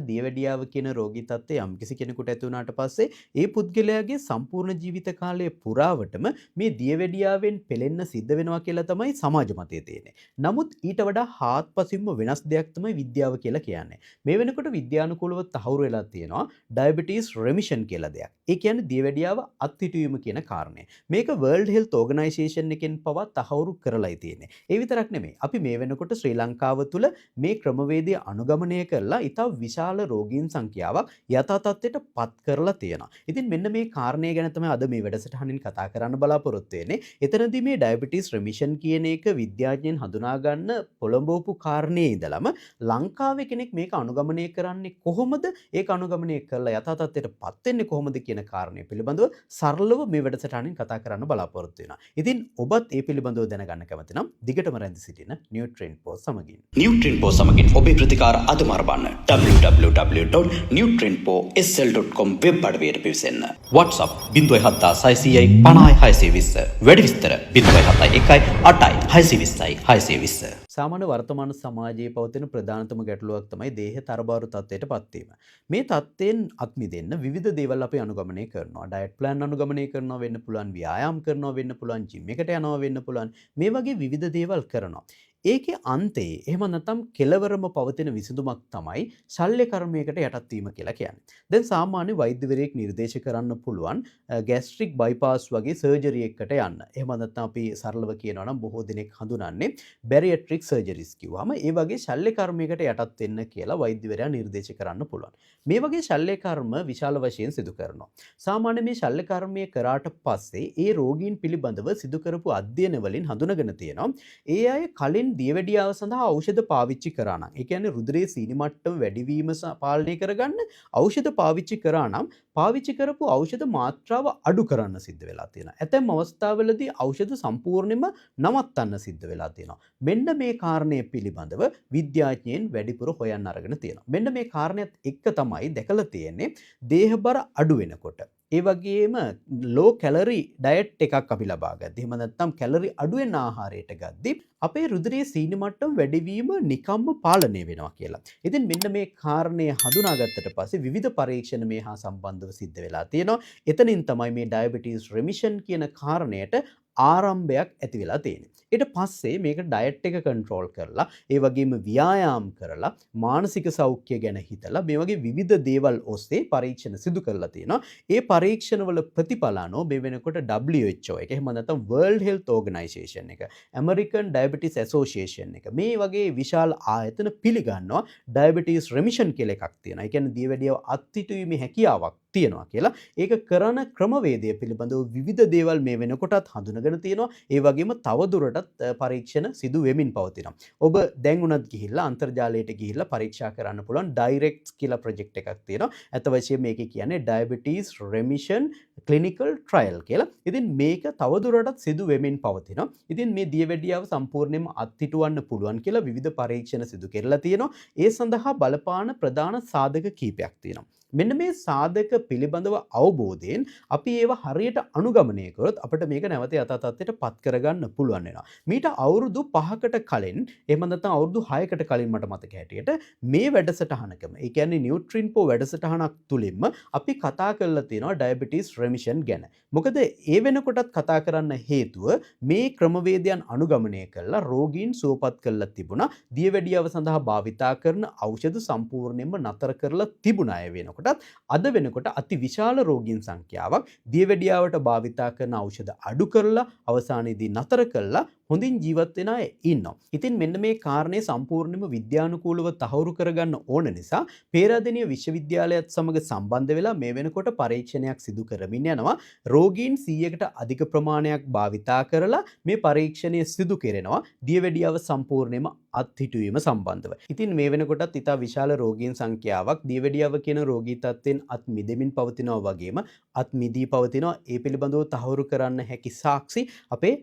දියවැඩියාව කියන රෝගී තත්ත්වය යම්කිසි කෙනෙකුට ඇති වුණාට පස්සේ ඒ පුද්ගලයාගේ සම්පූර්ණ ජීවිත කාලය පුරාවටම මේ දියවැඩියාවෙන් පෙළෙන්න සිද්ධ වෙනවා කියලා තමයි සමාජ මතය තියෙන්නේ. නමුත් ඊට වඩා හාත්පසින්ම වෙනස් දෙයක් තමයි විද්‍යාව කියලා කියන්නේ. මේ වෙනකොට විද්‍යානුකූලව තහවුරු වෙලා තියෙනවා ඩයබටිස් රෙමිෂන් කියලා දෙයක්. ඒ කියන්නේ දියවැඩියාව අත්හිටුවීම කියන කාරණය. මේක World Health Organization එකෙන් පවා තහවුරු කරලායි තියෙන්නේ. ඒ විතරක් නෙමෙයි. අපි මේ වෙනකොට ශ්‍රී ලංකාව තුළ මේ ක්‍රමවේදය අනුගමනය කරලා ඉතා විශාල රෝගීන් සංඛ්‍යාවක් යථා තත්ත්වයට පත් කරලා තියෙනවා. ඉතින් මෙන්න මේ කාරණය ගැන තමයි අද මේ වැඩසටහනින් කතා කරන්න බලාපොරොත්තු වෙන්නේ. එතනදී මේ ඩයබටිස් රෙමිෂන් කියන එක විද්‍යාඥයන් හඳුනා ගන්න පොළඹවපු කාරණේ ඉඳලම ලංකාවේ කෙනෙක් මේක අනුගමනය කරන්නේ කොහොමද? ඒක අනුගමනය කරලා යථා තත්ත්වයට පත් වෙන්නේ කොහොමද කියන කාරණය පිළිබඳව සරලව මේ වැඩසටහනින් කතා කරන්න බලාපොරොත්තු වෙනවා. ඉතින් ඔබත් ඒ පිළිබඳව දැනගන්න කැමති නම් දිගටම රැඳී සිටින නියුට්‍රියන්ට් පෝස්ට් සමගින්. නියුට්‍රියන්ට් පෝස්ට් සමගින් ඔබේ ප්‍රතිකාර අදම අරබන්න www.nutrientpostsl.com වෙබ් අඩවියට පිවිසෙන්න. WhatsApp 07600 50620 වැඩි විස්තර 071 8යි 620යි 620. සාමාන්‍ය වර්තමාන සමාජයේ පවතින ප්‍රධානතම ගැටලුවක් තමයි දේහ තරබාරු තත්ත්වයට පත්වීම. මේ තත්ත්වයෙන් අත් මිදෙන්න විවිධ දේවල් අපි අනුගමනය කරනවා. ඩයට් ප්ලෑන් අනුගමනය කරනවා වෙන්න පුළුවන්, ව්‍යායාම් කරනවා වෙන්න පුළුවන්, ජිම් එකට යනවා වෙන්න පුළුවන්. මේ වගේ විවිධ දේවල් කරනවා. ඒකේ අන්තයේ එහෙම නැත්නම් කෙලවරම පවතින විසඳුමක් තමයි ශල්‍ය කර්මයකට යටත් වීම කියලා කියන්නේ. දැන් සාමාන්‍ය වෛද්‍යවරයෙක් නිර්දේශ කරන්න පුළුවන් ગેස්ට්‍රික් බයිපාස් වගේ සර්ජරි එකකට යන්න. එහෙම නැත්නම් අපි සරලව කියනවා නම් බොහෝ දෙනෙක් හඳුනන්නේ බැරියට්‍රික් සර්ජරිස් කිව්වම ඒ වගේ ශල්‍ය කර්මයකට යටත් වෙන්න කියලා වෛද්‍යවරයා නිර්දේශ කරන්න පුළුවන්. මේ වගේ ශල්‍ය කර්ම විශාල වශයෙන් සිදු කරනවා. සාමාන්‍ය මේ ශල්‍ය කර්මය කරාට පස්සේ ඒ රෝගීන් පිළිබඳව සිදු කරපු අධ්‍යයන වලින් හඳුනගෙන තියෙනවා. ඒ අය කලින් දියවැඩියාව සඳහා ඖෂධ පාවිච්චි කරා නම්, ඒ කියන්නේ රුධිරයේ සීනි මට්ටම වැඩිවීම පාලනය කරගන්න ඖෂධ පාවිච්චි කරා නම් පාවිච්චි කරපු ඖෂධ මාත්‍රාව අඩු කරන්න සිද්ධ වෙලා තියෙනවා. ඇතැම් අවස්ථාවලදී ඖෂධ සම්පූර්ණයෙන්ම නවත්තන්න සිද්ධ වෙලා තියෙනවා. මෙන්න මේ කාරණය පිළිබඳව විද්‍යාඥයන් වැඩිපුර හොයන්න අරගෙන තියෙනවා. මෙන්න මේ කාරණයත් එක්ක තමයි දැකලා තියෙන්නේ දේහබර අඩු වෙනකොට ඒ වගේම ලෝ කැලරි ඩයට් එකක් අපි ලබා ගද්දි, එහෙම නැත්නම් කැලරි අඩු වෙන ආහාරයට ගද්දි අපේ රුධිරයේ සීනි මට්ටම වැඩිවීම නිකම්ම පාලනය වෙනවා කියලා. ඉතින් මෙන්න මේ කාරණය හඳුනාගත්තට පස්සේ විවිධ පරීක්ෂණ මේ හා සම්බන්ධව සිද්ධ වෙලා තියෙනවා. එතනින් තමයි මේ ඩයබටිස් රෙමිෂන් කියන කාරණයට ආරම්භයක් ඇති වෙලා තියෙන්නේ. ඊට පස්සේ මේක ඩයට් එක කන්ට්‍රෝල් කරලා, ඒ වගේම ව්‍යායාම් කරලා, මානසික සෞඛ්‍ය ගැන හිතලා මේ වගේ විවිධ දේවල් ඔස්සේ පරීක්ෂණ සිදු කරලා තියෙනවා. ඒ පරීක්ෂණවල ප්‍රතිඵල අනුව මේ වෙනකොට WHO එක, එහෙම නැත්නම් World Health Organization එක, American Diabetes Association එක, මේ වගේ විශාල ආයතන පිළිගන්නවා ඩයබටිස් රෙමිෂන් කියලා එකක් තියෙනවා. ඒ කියන්නේ දියවැඩියාව අත්හිටුවීමේ හැකියාවක් තියෙනවා කියලා. ඒක කරන ක්‍රමවේදය පිළිබඳව විවිධ දේවල් මේ වෙනකොටත් හඳුනගෙන තියෙනවා. ඒ වගේම තවදුරටත් පරීක්ෂණ සිදු වෙමින් පවතිනවා. ඔබ දැන් උනත් ගිහිල්ලා අන්තර්ජාලයට ගිහිල්ලා පරීක්ෂා කරන්න පුළුවන් ඩයිරෙක්ට් කියලා ප්‍රොජෙක්ට් එකක් තියෙනවා. අත වශයෙන් මේකේ කියන්නේ ඩයබටිස් රෙමිෂන් ක්ලිනිකල් ට්‍රයල් කියලා. ඉතින් මේක තවදුරටත් සිදු වෙමින් පවතිනවා. ඉතින් මේ දියවැඩියාව සම්පූර්ණයෙන්ම අත්හිටුවන්න පුළුවන් කියලා විවිධ පරීක්ෂණ සිදු කරලා තියෙනවා. ඒ සඳහා බලපාන ප්‍රධාන සාධක කීපයක් තියෙනවා. මෙන්න මේ සාධක පිළිබඳව අවබෝධයෙන් අපි ඒවා හරියට අනුගමනය කරොත් අපිට මේක නැවත යථා තත්ත්වයට පත් කරගන්න පුළුවන් වෙනවා. මීට අවුරුදු 5කට කලින්, එහෙම නැත්නම් අවුරුදු 6කට කලින් මට මතක හැටියට මේ වැඩසටහනකම, ඒ කියන්නේ නියුට්‍රින්පෝ වැඩසටහනක් තුලින්ම අපි කතා කරලා තියෙනවා ඩයබටිස් රෙමිෂන් ගැන. මොකද ඒ වෙනකොටත් කතා කරන්න හේතුව මේ ක්‍රමවේදයන් අනුගමනය කරලා රෝගීන් සුවපත් කරලා තිබුණා. දියවැඩියාව සඳහා භාවිතා කරන ඖෂධ සම්පූර්ණයෙන්ම නතර කරලා තිබුණ අය වෙනකොටත් අද වෙනකොට අති විශාල රෝගීන් සංඛ්‍යාවක් දියවැඩියාවට භාවිතා කරන ඖෂධ අඩු කරලා අවසානයේදී නතර කරලා හොඳින් ජීවත් වෙන අය ඉන්නවා. ඉතින් මෙන්න මේ කාරණේ සම්පූර්ණයෙන්ම විද්‍යානුකූලව තහවුරු කරගන්න ඕන නිසා පේරාදෙණිය විශ්වවිද්‍යාලයත් සමග සම්බන්ධ වෙලා මේ වෙනකොට පරීක්ෂණයක් සිදු කරමින් යනවා. රෝගීන් 100කට අධික ප්‍රමාණයක් භාවිතා කරලා මේ පරීක්ෂණය සිදු කෙරෙනවා දියවැඩියාව සම්පූර්ණයෙන්ම අත්හිටුවීම සම්බන්ධව. ඉතින් මේ වෙනකොටත් ඉතා විශාල රෝගීන් සංඛ්‍යාවක් දියවැඩියාව කියන රෝගී තත්ත්වෙන් අත් මිදෙමින් පවතිනවා වගේම අත් මිදී පවතිනවා. ඒ පිළිබඳව තහවුරු කරන්න හැකි සාක්ෂි අපේ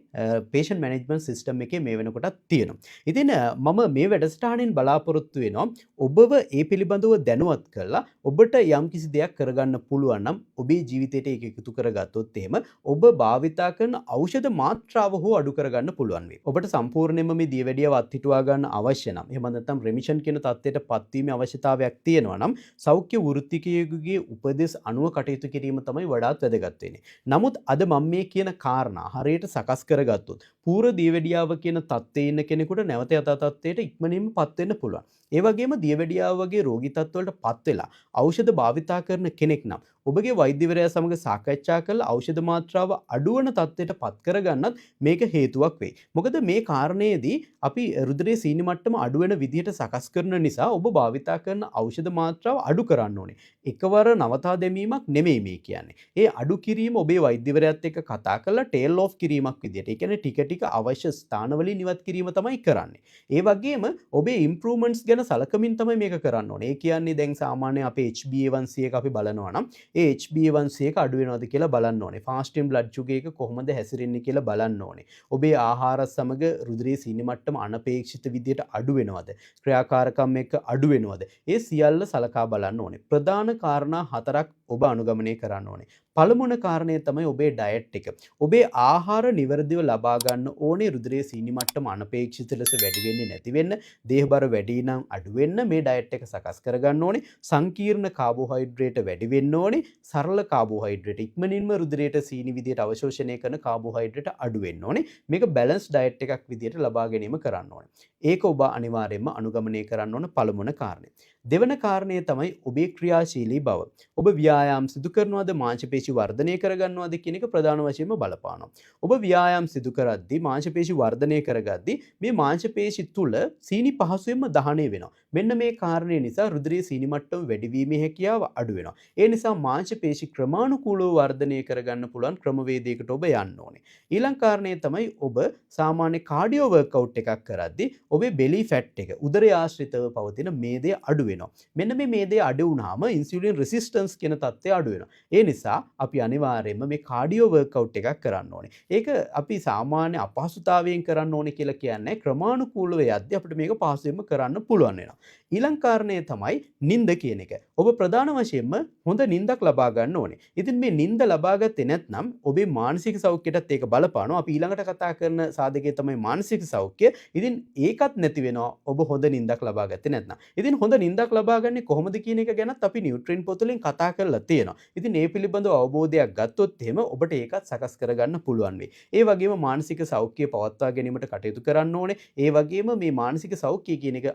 patient management සිස්ටම් එකේ මේ වෙනකොටත් තියෙනවා. ඉතින් මම මේ වැඩසටහනින් බලාපොරොත්තු වෙනවා ඔබව ඒ පිළිබඳව දැනුවත් කරලා ඔබට යම්කිසි දෙයක් කරගන්න පුළුවන් නම් ඔබේ ජීවිතයට ඒක එකතු කරගත්තොත් එහෙම ඔබ භාවිතා කරන ඖෂධ මාත්‍රාව හෝ අඩු කරගන්න පුළුවන් වෙයි. ඔබට සම්පූර්ණයෙන්ම මේ දියවැඩියාව අත්හිටුවා ගන්න ගන්න අවශ්‍ය නම් එහෙම නැත්නම් රෙමිෂන් කියන තත්ත්වයට පත්වීමේ අවශ්‍යතාවයක් තියෙනවා නම් සෞඛ්‍ය වෘත්තිකයෙකුගේ උපදෙස් අනුව කටයුතු කිරීම තමයි වඩාත් වැදගත් වෙන්නේ. නමුත් අද මම මේ කියන කාරණා හරියට සකස් කරගත්තොත් පූර්ව දියවැඩියාව කියන තත්ත්වයේ ඉන්න කෙනෙකුට නැවත යථා තත්ත්වයට ඉක්මනින්ම පත් වෙන්න පුළුවන්. ඒ වගේම දියවැඩියාව වගේ රෝගී තත්ත්වවලට පත් වෙලා ඖෂධ භාවිතා කරන කෙනෙක් නම් ඔබගේ වෛද්‍යවරයා සමග සාකච්ඡා කරලා ඖෂධ මාත්‍රාව අඩුවන තත්ත්වයට පත් කරගන්නත් මේක හේතුවක් වෙයි. මොකද මේ කාරණේදී අපි රුධිරයේ සීනි මට්ටම අඩු වෙන විදිහට සකස් කරන නිසා ඔබ භාවිතා කරන ඖෂධ මාත්‍රාව අඩු කරන්න ඕනේ. එකවර නවතා දැමීමක් නෙමෙයි මේ කියන්නේ. ඒ අඩු කිරීම ඔබේ වෛද්‍යවරයාත් එක්ක කතා කරලා ටේල් ඔෆ් කිරීමක් විදිහට. ඒ කියන්නේ ටික ටික අවශ්‍ය ස්ථානවලින් ඉවත් කිරීම තමයි කරන්නේ. ඒ වගේම ඔබේ ඉම්ප්‍රූව්මන්ට්ස් ගැන සලකමින් තමයි මේක කරන්න ඕනේ. ඒ කියන්නේ දැන් සාමාන්‍යයෙන් අපේ HbA1c එක අපි බලනවා නම් ඒ HbA1c එක අඩු වෙනවද කියලා බලන්න ඕනේ. ෆාස්ටින් බ්ලඩ් ෂුගර් එක කොහොමද හැසිරෙන්නේ කියලා බලන්න ඕනේ. ඔබේ ආහාර සමග රුධිරයේ සීනි මට්ටම අනපේක්ෂිත විදිහට අඩු වෙනවද? ක්‍රියාකාරකම් එක්ක අඩු වෙනවද? ඒ සියල්ල සලකා බලන්න ඕනේ. ප්‍රධාන කාරණා 4ක් ඔබ අනුගමනය කරන්න ඕනේ. පළමුවන කාරණය තමයි ඔබේ ඩයට් එක. ඔබේ ආහාර නිවැරදිව ලබා ගන්න ඕනේ රුධිරයේ සීනි මට්ටම අනපේක්ෂිත ලෙස වැඩි වෙන්නේ නැති වෙන්න, දේහබර වැඩි නම් අඩු වෙන්න මේ ඩයට් එක සකස් කරගන්න ඕනේ. සංකීර්ණ කාබෝහයිඩ්‍රේට වැඩි වෙන්න ඕනේ. සරල කාබෝහයිඩ්‍රේට ඉක්මනින්ම රුධිරයට සීනි විදියට අවශෝෂණය කරන කාබෝහයිඩ්‍රේට අඩු වෙන්න ඕනේ. මේක බැලන්ස් ඩයට් එකක් විදියට ලබා ගැනීම කරන්න ඕනේ. ඒක ඔබ අනිවාර්යයෙන්ම අනුගමනය කරන්න ඕන පළමුවන කාරණය. දෙවන කාරණය තමයි ඔබේ ක්‍රියාශීලී බව. ඔබ ව්‍යායාම් සිදු කරනවද, මාංශපේශි වර්ධනය කරගන්නවද කියන එක ප්‍රධාන වශයෙන්ම බලපානවා. ඔබ ව්‍යායාම් සිදු කරද්දී මාංශපේශි වර්ධනය කරගද්දී මේ මාංශපේශි තුල සීනි පහසුවෙන්ම දහණය වෙනවා. මෙන්න මේ කාරණේ නිසා රුධිරයේ සීනි මට්ටම වැඩිවීමේ හැකියාව අඩු වෙනවා. ඒ නිසා මාංශපේශි ක්‍රමානුකූලව වර්ධනය කරගන්න පුළුවන් ක්‍රමවේදයකට ඔබ යන්න ඕනේ. ඊළඟ කාරණේ තමයි ඔබ සාමාන්‍ය කාඩියෝ වර්ක්අවුට් එකක් කරද්දී ඔබේ බෙලි ෆැට් එක උදරය ආශ්‍රිතව පවතින මේදය අඩු වෙනවා. මෙන්න මේ මේදය අඩු වුණාම ඉන්සියුලින් රෙසිස්ටන්ස් කියන තත්ත්වය අඩු වෙනවා. ඒ නිසා අපි අනිවාර්යයෙන්ම මේ කාඩියෝ වර්ක්අවුට් එකක් කරන්න ඕනේ. ඒක අපි සාමාන්‍ය අපහසුතාවයෙන් කරන්න ඕනේ කියලා කියන්නේ ක්‍රමානුකූලව යද්දී අපිට මේක පහසුවෙන්ම කරන්න පුළුවන් වෙනවා. ඊළඟ කාරණය තමයි නිින්ද කියන එක. ඔබ ප්‍රධාන වශයෙන්ම හොඳ නිින්දක් ලබා ගන්න ඕනේ. ඉතින් මේ නිින්ද ලබා ගත්තේ නැත්නම් ඔබේ මානසික සෞඛ්‍යයටත් ඒක බලපානවා. අපි ඊළඟට කතා කරන සාධකය තමයි මානසික සෞඛ්‍ය. ඉතින් ඒකත් නැති වෙනවා ඔබ හොඳ නිින්දක් ලබා ගත්තේ නැත්නම්. ඉතින් හොඳ නිින්දක් ලබා ගන්නේ කොහොමද කියන එක ගැනත් අපි නියුට්‍රින් පොතලින් කතා කරලා තියෙනවා. ඉතින් මේ පිළිබඳව අවබෝධයක් ගත්තොත් එහෙම ඔබට ඒකත් සකස් කරගන්න පුළුවන් වෙයි. ඒ වගේම මානසික සෞඛ්‍යය පවත්වා ගැනීමට කටයුතු කරන්න ඕනේ. ඒ වගේම මේ මානසික සෞඛ්‍යය කියන එක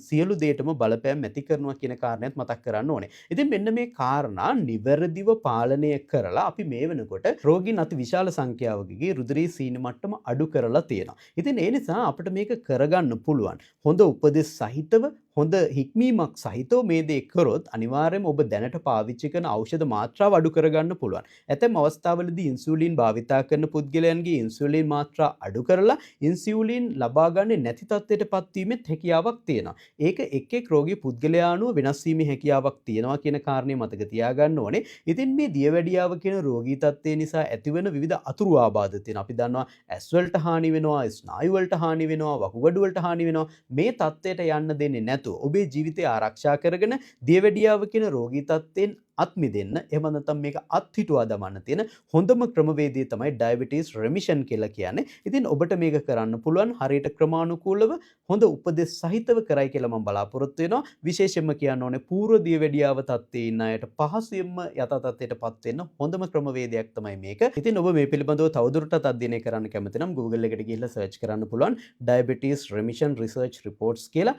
සියලු දේටම බලපෑම් ඇති කරනවා කියන කාරණයත් මතක් කරන්න ඕනේ. ඉතින් මෙන්න මේ කාරණා නිවැරදිව පාලනය කරලා අපි මේ වෙනකොට රෝගීන් අති විශාල සංඛ්‍යාවකගේ රුධිරයේ සීනි මට්ටම අඩු කරලා තියෙනවා. ඉතින් ඒ නිසා අපිට මේක කරගන්න පුළුවන්. හොඳ උපදෙස් සහිතව හොඳ හික්මීමක් සහිතව මේ දේ කරොත් අනිවාර්යයෙන්ම ඔබ දැනට පාවිච්චි කරන ඖෂධ මාත්‍රාව අඩු කරගන්න පුළුවන්. ඇතැම් අවස්ථාවලදී ඉන්සියුලින් භාවිතා කරන පුද්ගලයන්ගේ ඉන්සියුලින් මාත්‍රා අඩු කරලා ඉන්සියුලින් ලබා ගන්නේ නැති තත්ත්වයට පත්වීමේ හැකියාවක් තියෙනවා. ඒක එක් එක් රෝගී පුද්ගලයා අනුව වෙනස් වීමේ හැකියාවක් තියෙනවා කියන කාරණේ මතක තියාගන්න ඕනේ. ඉතින් මේ දියවැඩියාව කියන රෝගී තත්ත්වය නිසා ඇතිවන විවිධ අතුරු ආබාධ තියෙනවා. අපි දන්නවා ඇස් වලට හානි වෙනවා, ස්නායු වලට හානි වෙනවා, වකුගඩු වලට හානි වෙනවා. මේ තත්ත්වයට යන්න දෙන්නේ නැතුව ඔබේ ජීවිතය ආරක්ෂා කරගෙන දියවැඩියාව කියන රෝගී තත්ත්වයෙන් අත් මිදෙන්න එහෙම නැත්නම් මේක අත්හිටුවා දමන්න තියෙන හොඳම ක්‍රමවේදය තමයි ඩයබටිස් රෙමිෂන් කියලා කියන්නේ. ඉතින් ඔබට මේක කරන්න පුළුවන් හරියට ක්‍රමානුකූලව හොඳ උපදෙස් සහිතව කරයි කියලා මම බලාපොරොත්තු වෙනවා. විශේෂයෙන්ම කියන්න ඕනේ පූර්ව දියවැඩියාව තත්ත්වයේ ඉන්න අයට පහසුවෙන්ම යථා තත්ත්වයටපත් වෙන්න හොඳම ක්‍රමවේදයක් තමයි මේක. ඉතින් ඔබ මේ පිළිබඳව තවදුරටත් අධ්‍යයනය කරන්න කැමති නම් Google එකට ගිහිල්ලා සර්ච් කරන්න පුළුවන් ඩයබටිස් රෙමිෂන් රිසර්ච් රිපෝට්ස් කියලා.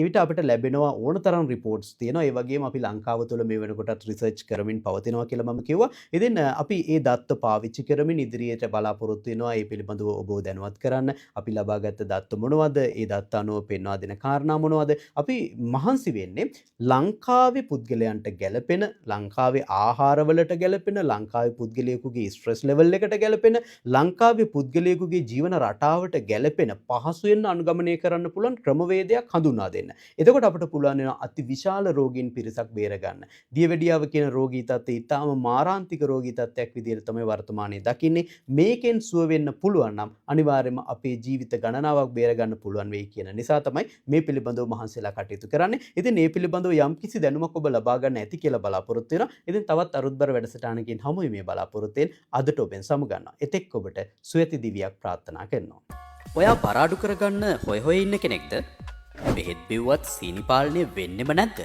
ඊට අපිට ලැබෙනවා ඕනතරම් රිපෝට්ස් තියෙනවා. ඒ වගේම අපි ලංකාව තුළ මේ වෙනකොටත් රිසර්ච් කරමින් පවතිනවා කියලා මම කිව්වා. ඉතින් අපි ඒ දත්ත පාවිච්චි කරමින් ඉදිරියට බලාපොරොත්තු වෙනවා. ඒ පිළිබඳව ඔබව දැනුවත් කරන්න. අපි ලබාගත් දත්ත මොනවද? ඒ දත්ත අනුව පෙන්වා දෙන කාරණා මොනවද? අපි මහන්සි වෙන්නේ ලංකාවේ පුද්ගලයන්ට ගැළපෙන, ලංකාවේ ආහාරවලට ගැළපෙන, ලංකාවේ පුද්ගලයෙකුගේ ස්ට්‍රෙස් ලෙවල් එකට ගැළපෙන, ලංකාවේ පුද්ගලයෙකුගේ ජීවන රටාවට ගැළපෙන පහසුවෙන් අනුගමනය කරන්න පුළුවන් ක්‍රමවේදයක් හඳුන්වා දෙන්න. එතකොට අපිට පුළුවන් වෙනවා අති විශාල රෝගීන් පිරිසක් බේරගන්න. දියවැඩියාව කියන රෝගී තත්ත්වය ඊටාම මාරාන්තික රෝගී තත්ත්වයක් විදිහට තමයි වර්තමානයේ දකින්නේ. මේකෙන් සුව වෙන්න පුළුවන් නම් අනිවාර්යයෙන්ම අපේ ජීවිත ගණනාවක් බේර ගන්න පුළුවන් වෙයි කියන නිසා තමයි මේ පිළිබඳව මහන්සිලා කටයුතු කරන්නේ. ඉතින් මේ පිළිබඳව යම්කිසි දැනුමක් ඔබ ලබා ගන්න ඇති කියලා බලාපොරොත්තු වෙනවා. ඉතින් තවත් අරුත්බර වැඩසටහනකින් හමුවේ මේ බලාපොරොත්තුෙන් අදට ඔබෙන් සමුගන්නවා. එතෙක් ඔබට සුවැති දිවියක් ප්‍රාර්ථනා කරනවා. ඔයා බරාඩු කරගන්න හොය ඉන්න කෙනෙක්ද? බෙහෙත් බිව්වත් සීනි පාලනය වෙන්නෙම නැද්ද?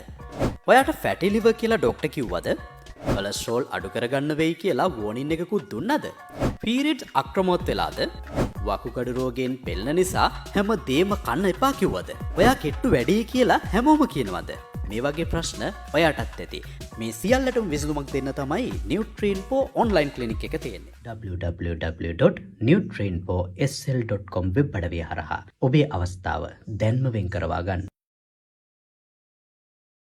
ඔයාට ෆැටි ලිවර් කියලා ඩොක්ටර් කිව්වද? කොලෙස්ටරෝල් අඩු කරගන්න වෙයි කියලා වෝනින් එකකුත් දුන්නද? පීරියඩ්ස් අක්‍රමවත් වෙලාද? වකුගඩු රෝගයෙන් පෙළෙන නිසා හැම දේම කන්න එපා කිව්වද? ඔයා කෙට්ටු වැඩි කියලා හැමෝම කියනවද? මේ වගේ ප්‍රශ්න ඔයාටත් ඇති. මේ සියල්ලටම විසඳුමක් දෙන්න තමයි Nutrainpo online clinic එක තියෙන්නේ. www.nutrainposl.com වෙබ් අඩවිය හරහා ඔබේ අවස්ථාව දැන්ම වෙන් කරවා ගන්න.